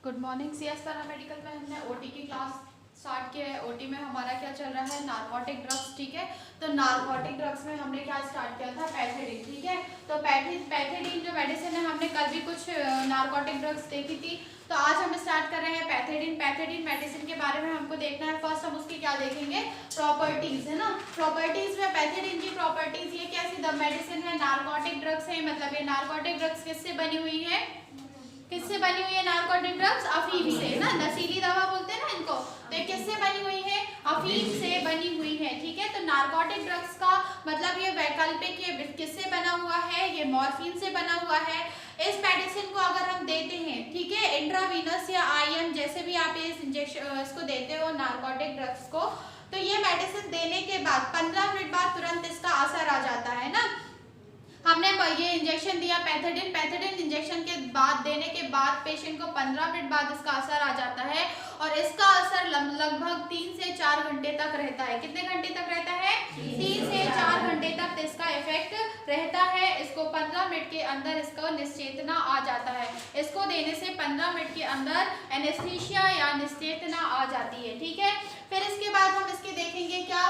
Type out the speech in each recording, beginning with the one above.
Good morning. CS paramedical में हमने OT की क्लास स्टार्ट किया है। ओटी में हमारा क्या चल रहा है, नारकोटिक ड्रग्स। ठीक है, तो नारकोटिक ड्रग्स में हमने क्या स्टार्ट किया था, पैथेडिन। ठीक है, तो पैथेडिन जो मेडिसिन है, हमने कल भी कुछ नारकोटिक ड्रग्स देखी थी, तो आज हम स्टार्ट कर रहे हैं पैथेडिन। पैथेडिन मेडिसिन के बारे में हमको देखना है। फर्स्ट हम उसकी क्या देखेंगे, प्रॉपर्टीज, है ना। प्रॉपर्टीज में पैथेडिन की प्रॉपर्टीज, ये कैसी मेडिसिन है, नारकोटिक ड्रग्स है, मतलब ये नारकोटिक ड्रग्स किससे बनी हुई है, किससे बनी हुई है नारकोटिक ड्रग्स, अफीम से, ना, नशीली दवा बोलते हैं ना इनको। तो ये किससे बनी हुई है, अफीम से बनी हुई है। ठीक है, तो नारकोटिक ड्रग्स का मतलब ये वैकल्पिक, ये किससे बना हुआ है, ये मॉर्फिन से बना हुआ है। इस मेडिसिन को अगर हम देते हैं, ठीक है, इंट्रावीनस या आईएम, जैसे भी आप ये इंजेक्शन इसको देते हो नारकोटिक ड्रग्स को, तो ये मेडिसिन देने के बाद 15 मिनट बाद तुरंत इसका असर आ जाता है ना। हमने ये इंजेक्शन दिया पैथेडिन इंजेक्शन के बाद देने के बाद पेशेंट को 15 मिनट बाद इसका असर आ जाता है, और इसका असर लगभग 3 से 4 घंटे तक रहता है। कितने घंटे तक रहता है, 3 से 4 घंटे तक इसका इफेक्ट रहता है। इसको 15 मिनट के अंदर इसको निश्चेतना आ जाता है। इसको देने से 15 मिनट के अंदर एनेस्थीसिया या निश्चेतना आ जाती है। ठीक है, फिर इसके बाद हम इसके देखेंगे क्या,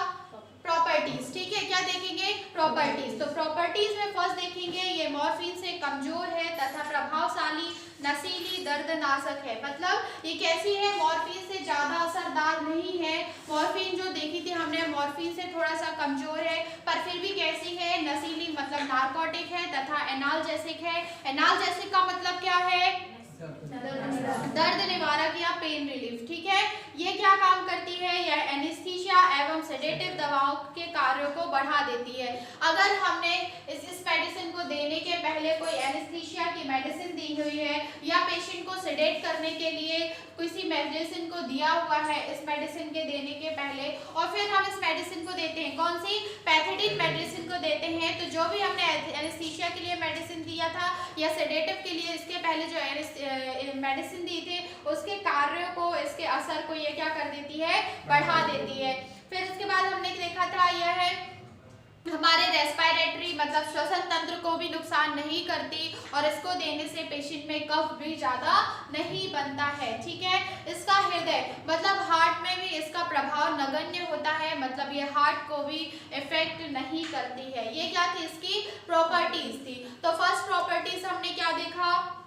प्रॉपर्टीज। ठीक है, क्या देखेंगे, प्रॉपर्टीज। तो प्रॉपर्टीज में फर्स्ट देखेंगे, ये मॉर्फिन से कमजोर है तथा प्रभावशाली नशीली दर्दनाशक है। मतलब ये कैसी है, मॉर्फिन से ज्यादा असरदार नहीं है। मॉर्फिन जो देखी थी हमने, मॉर्फिन से थोड़ा सा कमजोर है, पर फिर भी कैसी है, नशीली, मतलब नारकोटिक है, तथा एनाल्जेसिक है। एनाल्जेसिक का मतलब क्या है, दर्द निवारक या पेन रिलीफ। ठीक है, ये क्या काम करती है, यह एनेस्थीसिया एवं सेडेटिव दवाओं के कार्यों को बढ़ा देती है। अगर हमने इस मेडिसिन को देने के पहले कोई एनेस्थीसिया की मेडिसिन दी हुई है, या पेशेंट को सेडेट करने के लिए किसी मेडिसिन को दिया हुआ है इस मेडिसिन के देने के पहले, और फिर हम इस मेडिसिन को देते हैं, कौन सी, पैथेडिन मेडिसिन को देते हैं, तो जो भी हमने एनेस्थीसिया के लिए मेडिसिन दिया था या सेडेटिव के लिए इसके पहले जो मेडिसिन दी थी, उसके कार्यों को, इसके असर को ये क्या कर देती है, बढ़ा देती है। फिर इसके बाद हमने देखा था, यह है हमारे रेस्पिरेटरी, मतलब श्वसन तंत्र को भी नुकसान नहीं करती, और इसको देने से पेशेंट में कफ भी ज्यादा नहीं बनता है। ठीक है, इसका हृदय, मतलब हार्ट में भी इसका प्रभाव नगण्य होता है, मतलब ये हार्ट को भी इफेक्ट नहीं करती है। ये क्या थी, इसकी प्रॉपर्टीज थी। तो फर्स्ट प्रॉपर्टीज हमने क्या देखा,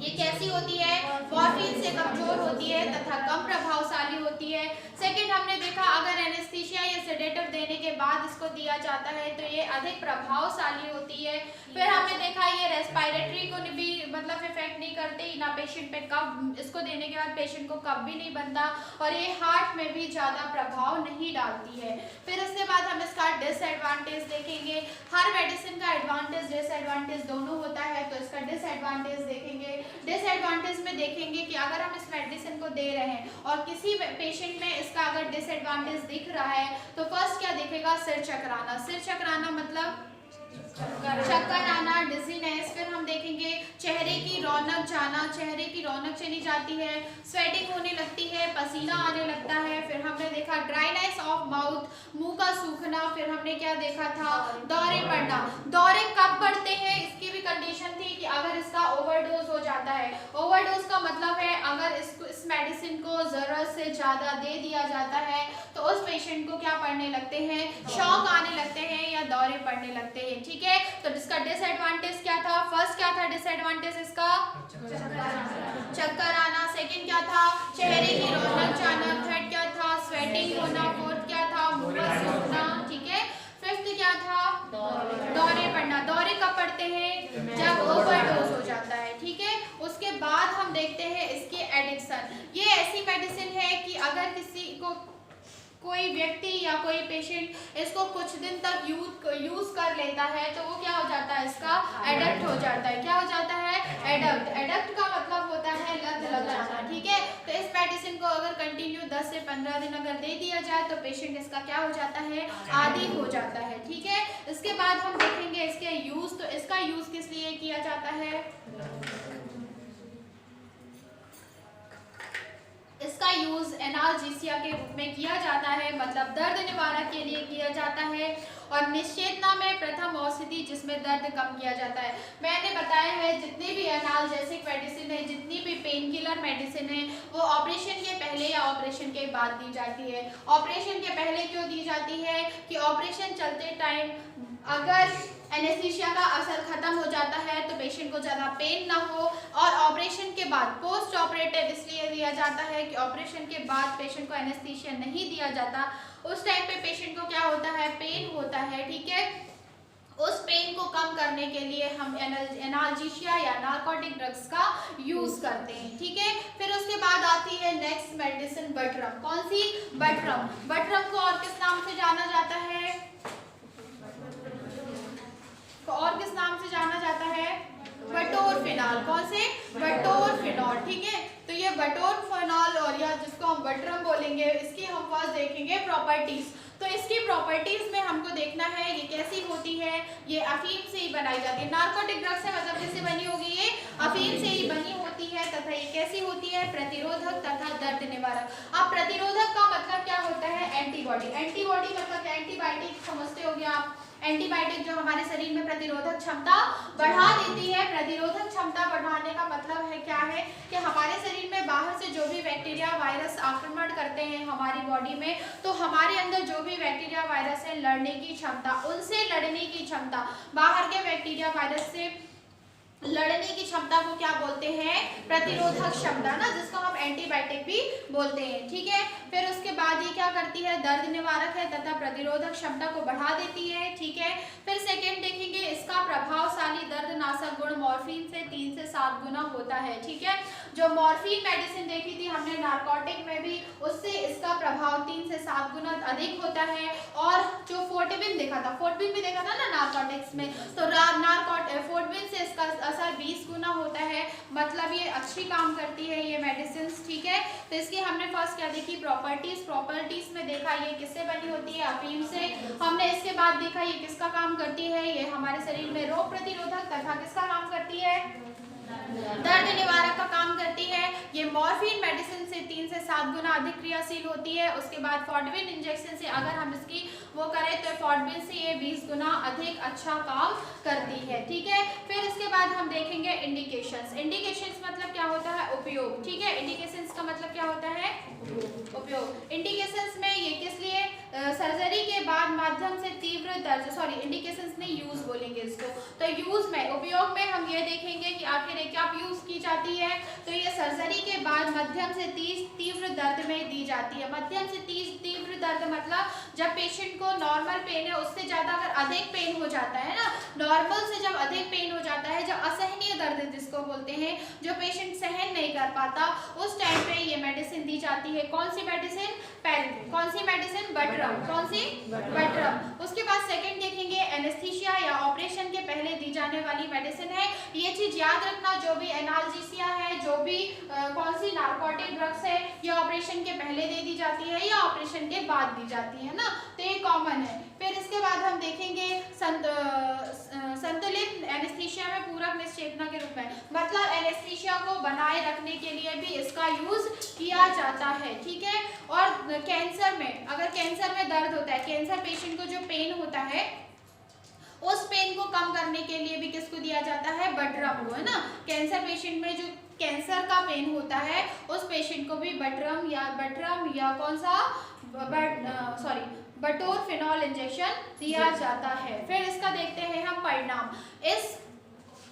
ये कैसी होती है, मॉर्फिन से कमजोर होती है तथा कम प्रभावशाली होती है। सेकंड हमने देखा, अगर एनेस्थीसिया या सेडेटिव देने के बाद इसको दिया जाता है तो ये अधिक प्रभावशाली होती है। फिर हमने देखा, ये रेस्पिरेटरी को भी मतलब इफेक्ट नहीं करती, ना पेशेंट पे कफ, इसको देने के बाद पेशेंट को कफ भी नहीं बनता, और ये हार्ट में भी ज्यादा प्रभाव नहीं डालती है। फिर इसके बाद हम इसका डिसएडवांटेज देखेंगे। हर मेडिसिन का एडवांटेज डिसएडवांटेज दोनों होता है, तो इसका डिसएडवांटेज देखेंगे। डिसएडवांटेज में देखेंगे कि अगर हम इस मेडिसिन को दे रहे हैं और किसी पेशेंट में इसका अगर डिसएडवांटेज दिख रहा है, तो फर्स्ट क्या दिखेगा, सिर चकराना। सिर चकराना मतलब चक्कर आना, डिजीनेस। फिर हम देखेंगे चेहरे की रौनक जाना, चेहरे की रौनक चली जाती है, स्वेटिंग होने लगती है, पसीना आने लगता है। फिर हमने देखा ड्राइनेस ऑफ माउथ, मुंह का सूखना। फिर हमने क्या देखा था, दौरे पड़ना। दौरे कब पड़ते हैं, इसकी भी कंडीशन थी कि अगर इसका ओवरडोज हो जाता है। ओवरडोज का मतलब है अगर इस मेडिसिन को जरूरत से ज्यादा दे दिया जाता है तो उस पेशेंट को क्या पड़ने लगते हैं, शॉक आने लगते हैं या दौरे पड़ने लगते हैं। ठीक है, तो इसका डिसएडवांटेज क्या था, फर्स्ट क्या था डिसएडवांटेज इसका, चक्कर आना। सेकंड क्या था, चेहरे की रौनक जाना। थर्ड क्या था, स्वेटिंग होना। फोर्थ क्या था, मुंह का सूखना। ठीक है, फिफ्थ क्या था, दौरे पड़ना। दौरे कब पड़ते हैं, जब ओवरडोज हो जाता है। ठीक है, उसके बाद हम देखते हैं इसकी एडिक्शन। ये ऐसी मेडिसिन है कि अगर किसी को, कोई व्यक्ति या कोई पेशेंट इसको कुछ दिन तक यूज कर लेता है तो वो क्या हो जाता है, इसका एडक्ट हो जाता है। क्या हो जाता है, एडक्ट। एडक्ट का मतलब होता है लत लग जाना। ठीक है, तो इस मेडिसिन को अगर कंटिन्यू 10 से 15 दिन अगर दे दिया जाए तो पेशेंट इसका क्या हो जाता है, आदी हो जाता है। ठीक है, इसके बाद हम देखेंगे इसके यूज। तो इसका यूज किस लिए किया जाता है, इसका यूज एनाल्जेसिया के रूप में किया जाता है, मतलब दर्द निवारक के लिए किया जाता है। और निश्चेतना में प्रथम औषधि जिसमें दर्द कम किया जाता है। मैंने बताया है जितनी भी एनाल्जेसिक मेडिसिन है, जितनी भी पेन पेन किलर मेडिसिन है वो ऑपरेशन के पहले या ऑपरेशन के बाद दी जाती है। ऑपरेशन के पहले क्यों दी जाती है कि ऑपरेशन चलते टाइम अगर एनेस्थीसिया का असर खत्म हो जाता है तो पेशेंट को ज़्यादा पेन ना हो, और ऑपरेशन के बाद पोस्ट ऑपरेटिव इसलिए दिया जाता है कि ऑपरेशन के बाद पेशेंट को एनेस्थीसिया नहीं दिया जाता, उस टाइम पे पेशेंट को क्या होता है, पेन होता है, ठीक है। उस पेन को कम करने के लिए हम एनाल्जेसिया या नार्कोटिक ड्रग्स का यूज करते हैं, ठीक है। फिर उसके बाद आती है नेक्स्ट मेडिसिन बटरम। कौन सी? बटरम। बटरम को और किस नाम से जाना जाता है? और किस नाम से जाना जाता है? बटोरफिनॉल। कौन से? बटोरफिनॉल, ठीक है। तो ये बटोरफिनॉल और या जिसको हम बटरम बोलेंगे, इसकी हम फर्स्ट देखेंगे प्रॉपर्टीज। तो इसकी प्रॉपर्टीज में हमको देखना है ये कैसी होती है। ये अफीम से ही बनाई जाती है, नार्कोटिक ड्रग से मतलब किससे बनी होगी? ये अफीम से ही बनी होती है। तथा ये कैसी होती है? प्रतिरोधक तथा दर्द निवारक। अब प्रतिरोधक का मतलब क्या होता है? एंटीबॉडी। एंटीबॉडी मतलब एंटीबायोटिक समझते होंगे आप। एंटीबायोटिक जो हमारे शरीर में प्रतिरोधक क्षमता बढ़ा देती है। प्रतिरोधक क्षमता बढ़ाने का मतलब है क्या है कि हमारे शरीर में बाहर से जो भी बैक्टीरिया वायरस आक्रमण करते हैं हमारी बॉडी में, तो हमारे अंदर जो भी बैक्टीरिया वायरस है लड़ने की क्षमता, उनसे लड़ने की क्षमता, बाहर के बैक्टीरिया वायरस से लड़ने की क्षमता को क्या बोलते हैं? प्रतिरोधक क्षमता ना, जिसको हम एंटीबायोटिक भी बोलते हैं, ठीक है। फिर उसके बाद ये क्या करती है? दर्द निवारक है तथा प्रतिरोधक क्षमता को बढ़ा देती है, ठीक है। फिर सेकेंड देखेंगे, इसका प्रभावशाली दर्दनाशक गुण मॉर्फिन से 3 से 7 गुना होता है, ठीक है। जो मॉर्फिन मेडिसिन देखी थी हमने नार्कोटिक में भी, उससे इसका प्रभाव 3 से 7 गुना अधिक होता है। और जो फोर्टिविन देखा था, फोर्टिविन भी देखा था ना नार्कोटिक्स में, तो फोर्टिविन से इसका असर 20 गुना होता है। मतलब ये अच्छी काम करती है ये मेडिसिन, ठीक है। तो इसकी हमने फर्स्ट क्या देखी? प्रॉपर्टीज। प्रॉपर्टीज में देखा ये किससे बनी होती है? अफीम से। हमने इसके बाद देखा ये किसका काम करती है? ये हमारे शरीर में रोग प्रतिरोधक तथा किसका काम करती है? दर्द निवारक का काम करती है। ये मॉर्फिन मेडिसिन से 3 से 7 गुना अधिक क्रियाशील होती है। उसके बाद फॉर्डविन इंजेक्शन से अगर हम इसकी वो करें तो फॉर्डविन से ये 20 गुना अधिक अच्छा काम करती है, ठीक है। फिर इसके बाद हम देखेंगे इंडिकेशंस। इंडिकेशंस मतलब क्या होता है? उपयोग, ठीक है। इंडिकेशंस का मतलब क्या होता है? उपयोग। इंडिकेशंस में ये किस लिए? सर्जरी के बाद माध्यम से तीव्र दर्द, सॉरी इंडिकेशंस नहीं, यूज बोलेंगे इसको। तो यूज में, उपयोग में हम ये देखेंगे कि आखिर क्या यूज की जाती है। तो ये सर्जरी के बाद मध्यम से तीव्र दर्द में दी जाती है। मध्यम से तीव्र दर्द मतलब जब पेशेंट को नॉर्मल पेन है उससे ज्यादा अगर अधिक पेन हो जाता है ना, नॉर्मल से जब अधिक पेन हो जाता है, जब असहनीय दर्द जिसको बोलते हैं, जो पेशेंट सहन नहीं कर पाता, उस टाइम पे ये मेडिसिन दी जाती है। कौन सी मेडिसिन? कौन सी मेडिसिन? बटरम। कौन सी? बटरम। उसके बाद सेकंड देखेंगे एनेस्थीसिया या ऑपरेशन के पहले दी जाने वाली मेडिसिन है। ये चीज याद रखना, जो भी एनाल्जेसिया है, जो भी कौन सी नार्कोटिक ड्रग्स है, ये ऑपरेशन के पहले दे दी जाती है या ऑपरेशन के बाद दी जाती है ना, तो ये कॉमन है। फिर इसके बाद हम देखेंगे संतुलित एनेस्थीसिया में पूरक निश्चेतना के रूप में, मतलब एनेस्थीसिया को बनाए रखने के लिए भी इसका यूज किया जाता है, ठीक है। और कैंसर में, अगर कैंसर में दर्द होता है, कैंसर पेशेंट को जो पेन होता है, उस पेन को कम करने के लिए भी किसको दिया जाता है? बटरम को, है ना। कैंसर पेशेंट में जो कैंसर का पेन होता है उस पेशेंट को भी बटरम या कौन सा बटोरफिनॉल इंजेक्शन दिया जाता है। फिर इसका देखते हैं हम परिणाम। इस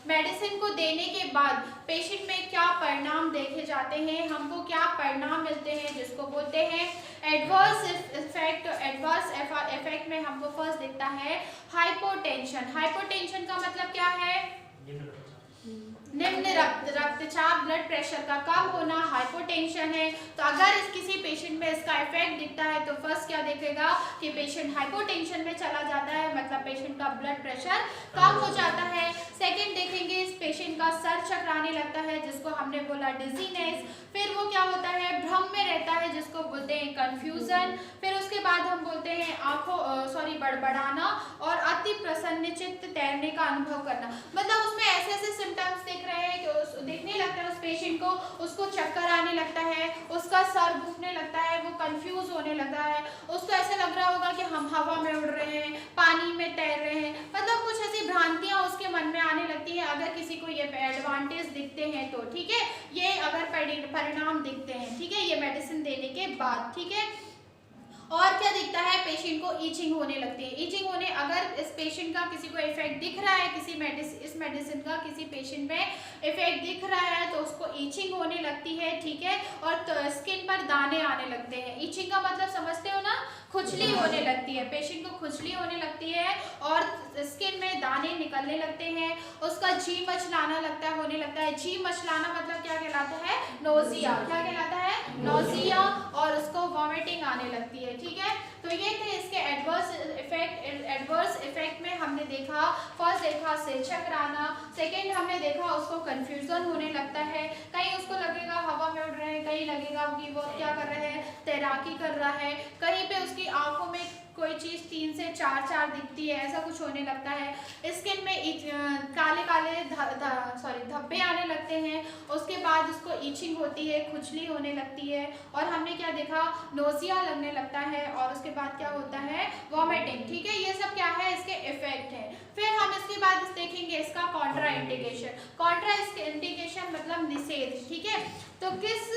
मेडिसिन को देने के बाद पेशेंट में क्या परिणाम देखे जाते हैं, हमको क्या परिणाम मिलते हैं, जिसको बोलते हैं एडवर्स इफेक्ट। एडवर्स इफेक्ट में हमको फर्स्ट दिखता है हाइपोटेंशन। हाइपोटेंशन का मतलब क्या है? निम्न रक्तचाप, ब्लड प्रेशर का कम होना हाइपोटेंशन है। तो अगर इस किसी पेशेंट में इसका इफेक्ट दिखता है तो फर्स्ट क्या देखेगा कि पेशेंट हाइपोटेंशन में चला जाता है, मतलब पेशेंट का ब्लड प्रेशर कम हो जाता है। सेकंड देखेंगे इस पेशेंट का सर चकराने लगता है, जिसको हमने बोला डिजीनेस। फिर वो क्या होता है? भ्रम में रहता है, जिसको बोलते हैं कंफ्यूजन। फिर उसके बाद हम बोलते हैं बड़बड़ाना और अति प्रसन्न चित्त तैरने का अनुभव करना। मतलब उसमें ऐसे ऐसे सिम्टम्स देख रहे हैं कि देखने लगता है उस पेशेंट को, उसको चक्कर आने लगता है, उसका सर घूमने लगता है, वो कंफ्यूज होने लगता है, उसको ऐसा लग रहा होगा कि हम हवा में उड़ रहे हैं, पानी में तैर रहे हैं। मतलब कुछ ऐसी भ्रांतियां उसके मन में आने लगती है अगर किसी को ये एडवांटेज दिखते हैं तो, ठीक है। ये अगर परिणाम दिखते हैं, ठीक है, ये मेडिसिन देने के बाद, ठीक है। और क्या दिखता है, पेशेंट को ईचिंग होने लगती है। ईचिंग होने, अगर इस पेशेंट का किसी को इफेक्ट दिख रहा है, इस मेडिसिन का किसी पेशेंट में इफेक्ट दिख रहा है तो उसको ईचिंग होने लगती है, ठीक है। और तो स्किन पर दाने आने लगते हैं। ईचिंग का मतलब समझते हो ना, खुजली होने लगती है, पेशेंट को खुजली होने लगती है और स्किन में दाने निकलने लगते हैं। उसका जी मचलाना होने लगता है। जी मचलाना मतलब क्या कहलाता है, नोजिया। क्या कहलाता है, नोजिया। और उसको वॉमिटिंग आने लगती है, ठीक है। तो ये थे इसके एडवर्स इफेक्ट। एडवर्स इफेक्ट में हमने देखा, फर्स्ट देखा सिर चकराना, सेकेंड हमने देखा उसको कंफ्यूजन होने लगता है, कहीं उसको लगेगा हवा में उड़ रहे हैं, कहीं लगेगा कि वो क्या कर रहे हैं, तैराकी कर रहा है, कहीं पे उसकी आंखों में कोई चीज 3 से 4 दिखती है, ऐसा कुछ होने लगता है। स्किन में काले काले धब्बे आने लगते हैं। उसके बाद उसको ईचिंग होती है, खुजली होने लगती है और हमने क्या देखा, नोजिया लगने लगता है और उसके बाद क्या होता है, वॉमिटिंग, ठीक है। ये सब क्या है, इसके इफेक्ट है। फिर हम इसके बाद देखेंगे इसका कॉन्ट्रा इंडिकेशन। कॉन्ट्रा इंडिकेशन मतलब निषेध, ठीक है। तो किस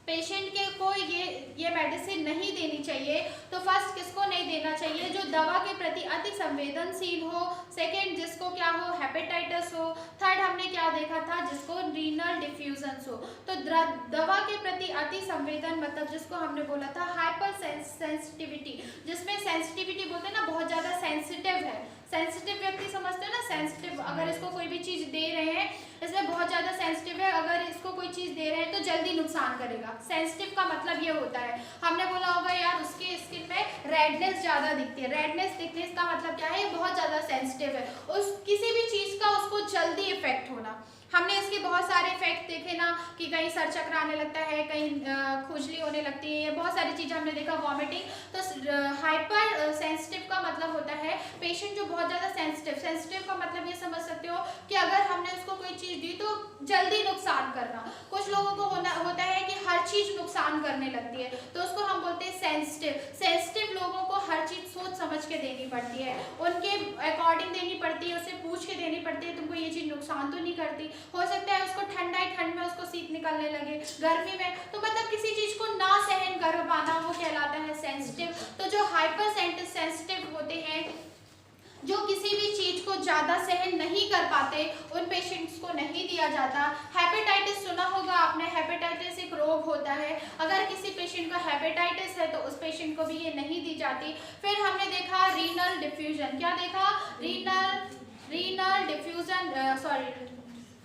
पेशेंट के को ये मेडिसिन नहीं देनी चाहिए, तो फर्स्ट किसको नहीं देना चाहिए, जो दवा के प्रति अति संवेदनशील हो, सेकंड जिसको क्या हो, हेपेटाइटिस हो, थर्ड हमने क्या देखा था, जिसको रीनल डिफ्यूजन हो। तो दवा के प्रति अति संवेदन मतलब जिसको हमने बोला था हाइपर सेंसिटिविटी, जिसमें सेंसिटिविटी बोलते हैं ना, बहुत ज्यादा सेंसिटिव है। सेंसिटिव व्यक्ति समझते हो ना, सेंसिटिव, अगर इसको कोई भी चीज दे रहे हैं, इसमें बहुत ज्यादा सेंसिटिव है, अगर इसको कोई चीज दे रहे हैं तो जल्दी नुकसान करेगा। सेंसिटिव का मतलब ये होता है, हमने बोला होगा यार उसके स्किन में रेडनेस ज्यादा दिखती है, रेडनेस दिखने का मतलब क्या है, ये बहुत ज्यादा सेंसिटिव है, उस किसी भी चीज का उसको जल्दी इफेक्ट होना। हमने इसके बहुत सारे इफेक्ट देखे ना, कि कहीं सर चक्कर आने लगता है, कहीं खुजली होने लगती है, ये बहुत सारी चीजें हमने देखा, वॉमिटिंग। तो हाइपर सेंसिटिव का मतलब होता है पेशेंट जो बहुत ज्यादा सेंसिटिव का मतलब ये समझ सकते हो कि अगर हमने उसको कोई चीज दी तो जल्दी नुकसान करना। कुछ लोगों को होता है कि हर चीज नुकसान करने लगती है, तो उसको हम बोलते हैं सेंसिटिव लोगों को हर चीज सोच समझ के देनी पड़ती है, उनके अकॉर्डिंग देनी पड़ती है, उससे पूछ के देनी पड़ती है, तुमको ये चीज नुकसान तो नहीं करती। हो सकता है उसको ठंड में उसको शीत निकलने लगे, गर्मी में, तो मतलब किसी चीज को ना सहन कर पाना, वो कहलाता है सेंसिटिव। तो जो हाइपर सेंसिटिव होते हैं, जो किसी भी चीज को ज्यादा सहन नहीं कर पाते, उन पेशेंट्स को नहीं दिया जाता। हेपेटाइटिस सुना होगा आपने, हेपेटाइटिस एक रोग होता है, अगर किसी पेशेंट को हेपेटाइटिस है तो उस पेशेंट को भी ये नहीं दी जाती। फिर हमने देखा रीनल डिफ्यूजन, क्या देखा, रीनल डिफ्यूजन,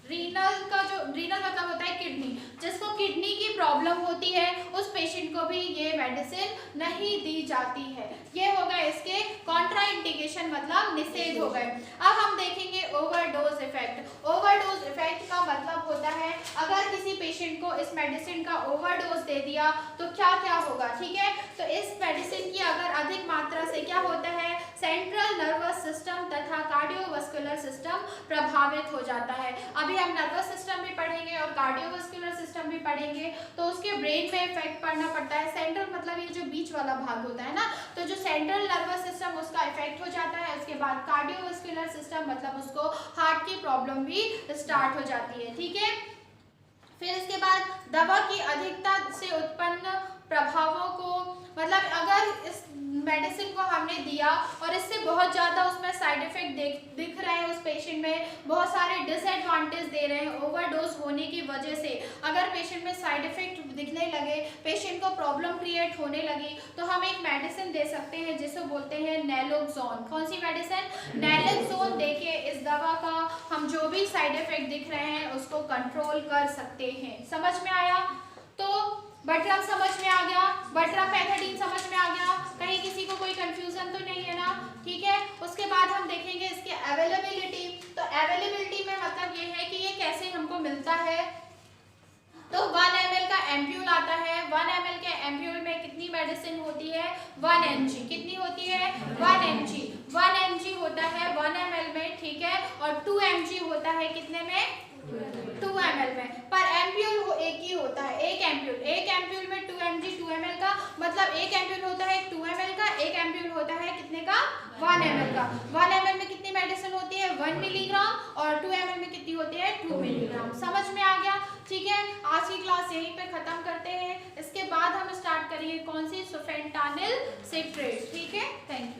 रीनल मतलब होता है किडनी, जिसको किडनी की प्रॉब्लम होती है उस पेशेंट को भी ये मेडिसिन नहीं दी जाती है। ये हो गए इसके कॉन्ट्रा इंडिकेशन मतलब निषेध हो गए। अब हम देखेंगे ओवरडोज इफेक्ट। ओवरडोज इफेक्ट का मतलब होता है अगर किसी पेशेंट को इस मेडिसिन का ओवरडोज दे दिया तो क्या क्या होगा, ठीक है। तो इस मेडिसिन की अगर अधिक मात्रा से क्या होता है, सेंट्रल नर्वस सिस्टम तथा कार्डियोवास्कुलर सिस्टम प्रभावित हो जाता है। अभी हम नर्वस सिस्टम भी पढ़ेंगे और कार्डियोवास्कुलर सिस्टम भी पढ़ेंगे, तो उसके ब्रेन में इफेक्ट पड़ना पड़ता है। सेंट्रल मतलब ये जो बीच वाला भाग होता है ना, तो जो सेंट्रल नर्वस सिस्टम उसका इफेक्ट हो जाता है। उसके बाद कार्डियोवास्कुलर सिस्टम मतलब उसको हार्ट की प्रॉब्लम भी स्टार्ट हो जाती है, ठीक है। फिर इसके बाद दवा की अधिकता से उत्पन्न प्रभावों को, मतलब अगर इस मेडिसिन को हमने दिया और इससे बहुत ज़्यादा उसमें साइड इफेक्ट दिख रहे हैं, उस पेशेंट में बहुत सारे डिसएडवांटेज दे रहे हैं ओवरडोज होने की वजह से, अगर पेशेंट में साइड इफेक्ट दिखने लगे, पेशेंट को प्रॉब्लम क्रिएट होने लगी, तो हम एक मेडिसिन दे सकते हैं जिसे बोलते हैं नैलोक्सोन। कौन सी मेडिसिन, नैलोक्सोन देके इस दवा का हम जो भी साइड इफेक्ट दिख रहे हैं उसको कंट्रोल कर सकते हैं। समझ में आया? तो बटरम समझ में आ गया, बटरपेथेडिन समझ में आ गया, कहीं किसी को कोई कंफ्यूजन तो नहीं है ना, ठीक है। उसके बाद हम देखेंगे इसके अवेलेबिलिटी। तो अवेलेबिलिटी में मतलब ये है कि ये कैसे हमको मिलता है। तो 1 ml का एम्प्यूल आता है, 1 ml के एम्प्यूल में कितनी मेडिसिन होती है, 1 mg। कितनी होती है, 1 mg। 1 mg होता है 1 ml में, ठीक है, और 2 mg होता है कितने में, 2 ml में। पर एम्प्यूल एक ही होता है, एक एम्प्यूल में 2 mg 2 ml का मतलब एक एम्प्यूल होता है 2 ml का, एक एम्प्यूल होता है कितने का, 1 ml का। 1 ml में कितनी मेडिसिन होती है, 1 मिलीग्राम, और 2 ml में कितनी होती है, 2 मिलीग्राम। समझ में आ गया, ठीक है। आज की क्लास यहीं पे ख़त्म करते हैं। इसके बाद हम स्टार्ट करेंगे कौन सी, सुफेंटानिल सिट्रेट। ठीक है, थैंक यू।